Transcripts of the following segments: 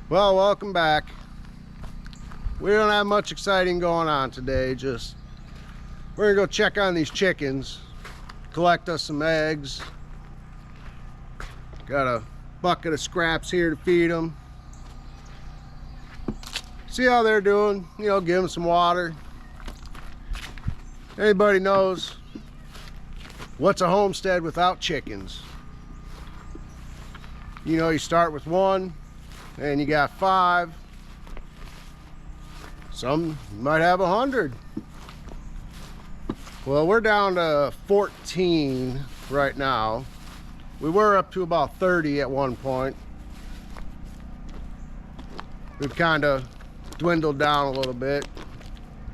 Well, welcome back. We don't have much exciting going on today. Just we're gonna go check on these chickens, collect us some eggs. Got a bucket of scraps here to feed them. See how they're doing, you know, give them some water. Anybody knows what's a homestead without chickens? You know, you start with one and you got 5. Some might have 100. Well, we're down to 14 right now. We were up to about 30 at one point. We've kind of dwindled down a little bit.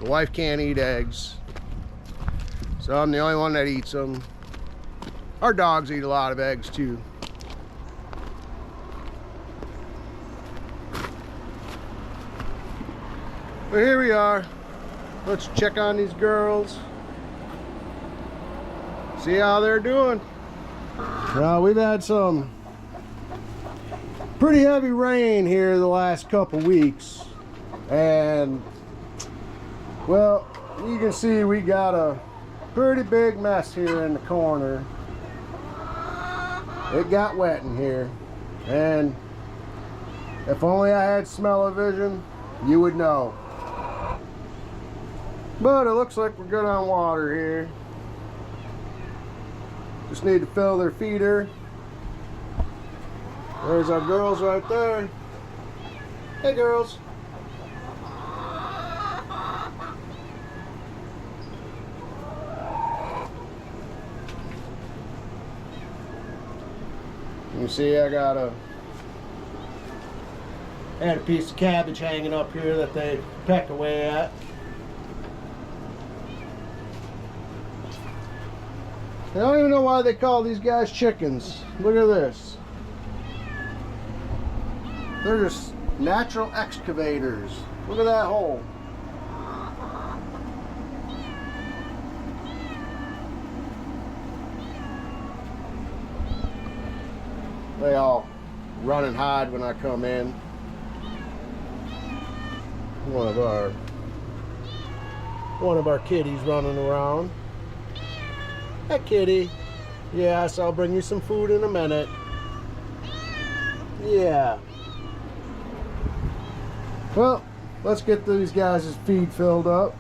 The wife can't eat eggs, so I'm the only one that eats them. Our dogs eat a lot of eggs too. But here we are. Let's check on these girls. See how they're doing. Now, we've had some pretty heavy rain here the last couple weeks. And, well, you can see we got a pretty big mess here in the corner. It got wet in here. And if only I had smell-o-vision, you would know. But it looks like we're good on water here. Just need to fill their feeder. There's our girls right there. Hey, girls. You see, I had a piece of cabbage hanging up here that they peck away at. I don't even know why they call these guys chickens. Look at this. They're just natural excavators. Look at that hole. They all run and hide when I come in. One of our kitties running around. Hey, kitty. Yes, I'll bring you some food in a minute. Yeah. Well, let's get these guys' feed filled up.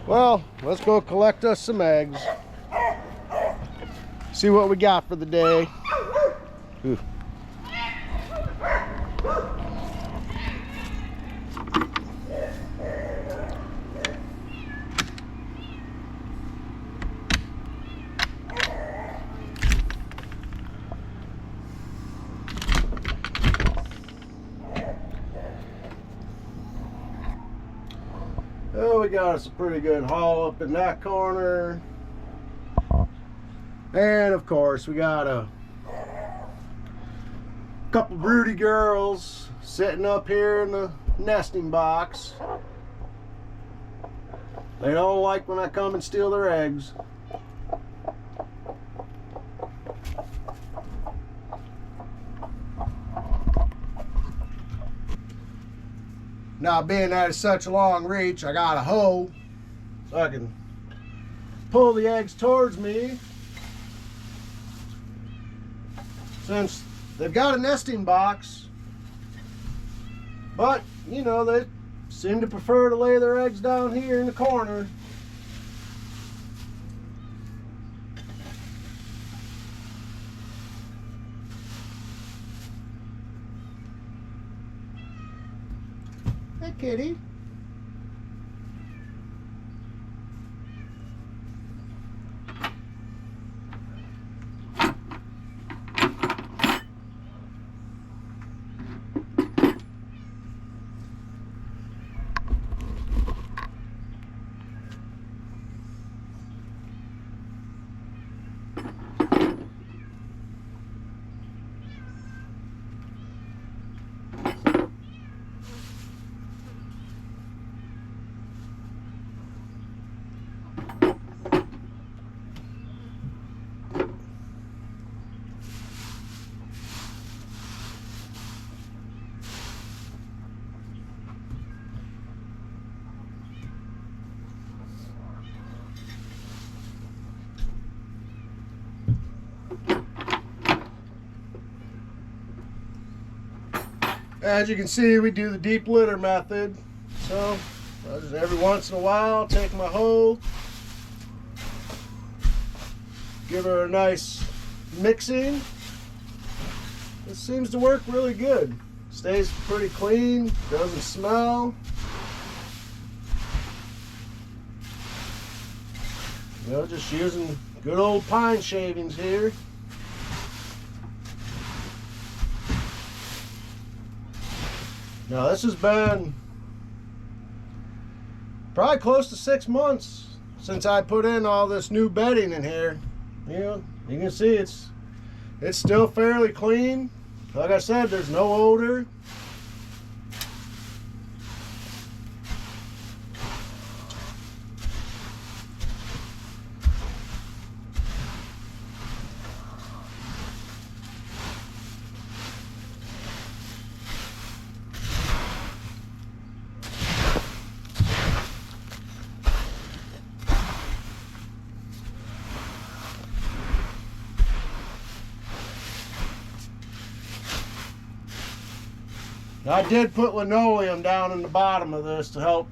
Well, let's go collect us some eggs. See what we got for the day. Ooh. got us a pretty good haul up in that corner. And of course, we got a couple broody girls sitting up here in the nesting box. They don't like when I come and steal their eggs. Now, being that it's such a long reach, I got a hoe so I can pull the eggs towards me. Since they've got a nesting box, but you know, they seem to prefer to lay their eggs down here in the corner. Hey, kitty. As you can see, we do the deep litter method. So, just every once in a while, take my hoe, give her a nice mixing. This seems to work really good. Stays pretty clean, doesn't smell. You know, just using good old pine shavings here. Now this has been probably close to 6 months since I put in all this new bedding in here. You know, you can see it's still fairly clean. Like I said, there's no odor. I did put linoleum down in the bottom of this to help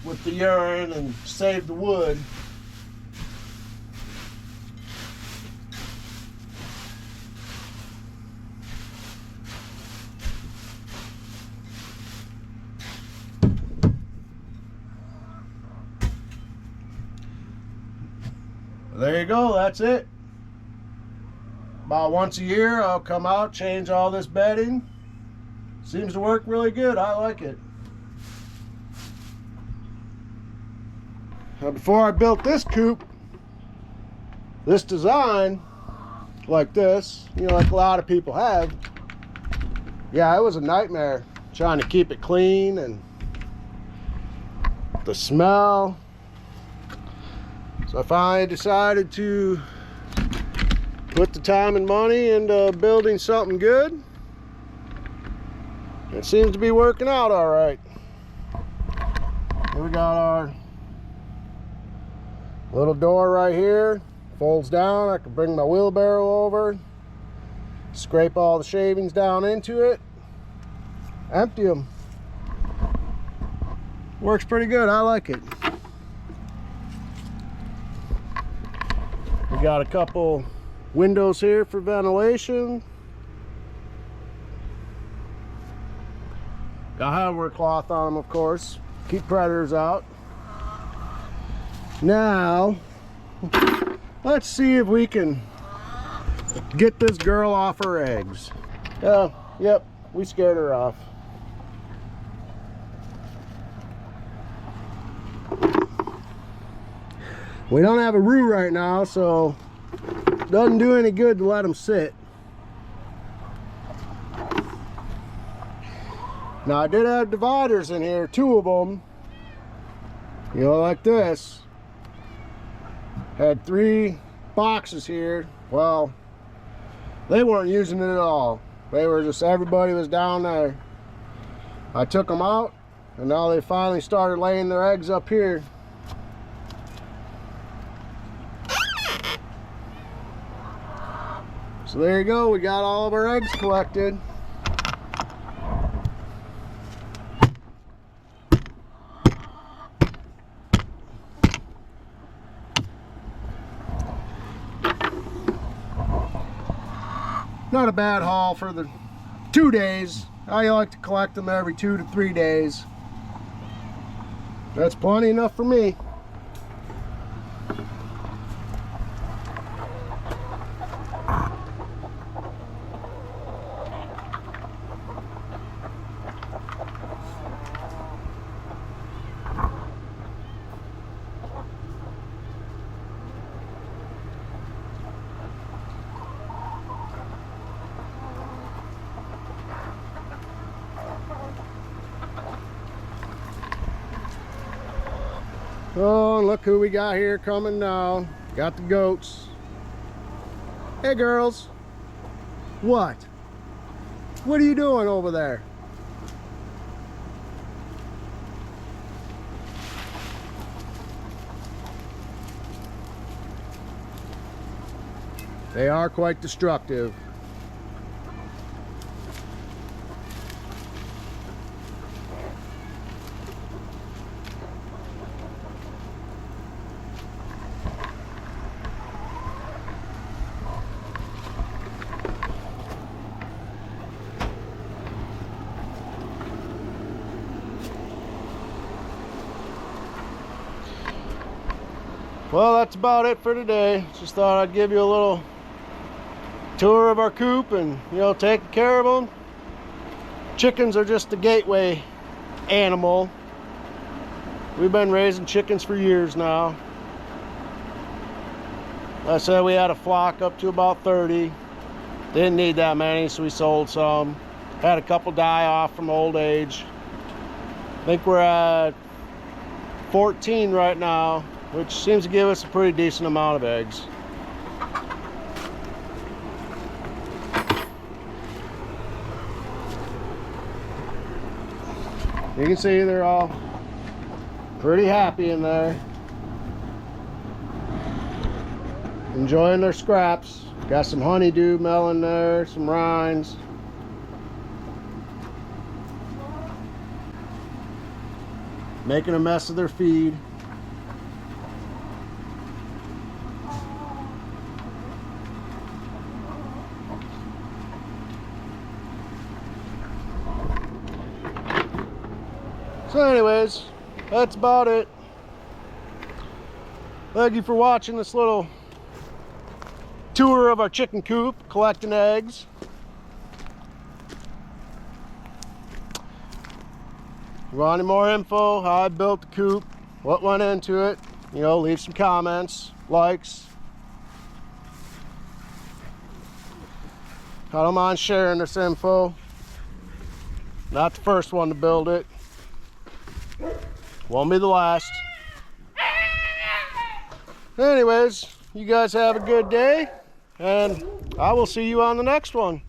with the urine and save the wood. There you go, that's it. About once a year I'll come out, change all this bedding. Seems to work really good. I like it. Now, before I built this coop, this design, like this, you know, like a lot of people have, yeah, it was a nightmare trying to keep it clean and the smell. So I finally decided to put the time and money into building something good. It seems to be working out all right. Here we got our little door right here. Folds down. I can bring my wheelbarrow over, scrape all the shavings down into it, empty them. Works pretty good. I like it. We got a couple windows here for ventilation. Got hardware cloth on them, of course. Keep predators out. Now, let's see if we can get this girl off her eggs. Yep, we scared her off. We don't have a roo right now, so it doesn't do any good to let them sit. Now I did have dividers in here, 2 of them, you know, like this. Had 3 boxes here. Well, they weren't using it at all. They were just, everybody was down there. I took them out, and now they finally started laying their eggs up here. So there you go, we got all of our eggs collected. Not a bad haul for the 2 days. I like to collect them every 2 to 3 days. That's plenty enough for me. Oh, and look who we got here coming now. Got the goats. Hey girls. What? What are you doing over there? They are quite destructive. Well, that's about it for today. Just thought I'd give you a little tour of our coop and, you know, taking care of them. Chickens are just the gateway animal. We've been raising chickens for years now. Like I said, we had a flock up to about 30. Didn't need that many, so we sold some. Had a couple die off from old age. I think we're at 14 right now, which seems to give us a pretty decent amount of eggs. You can see they're all pretty happy in there, enjoying their scraps. Got some honeydew melon there, some rinds. Making a mess of their feed. So anyways, that's about it. Thank you for watching this little tour of our chicken coop, collecting eggs. If you want any more info, how I built the coop, what went into it, you know, leave some comments, likes. I don't mind sharing this info. Not the first one to build it. Won't be the last. Anyways, you guys have a good day, and I will see you on the next one.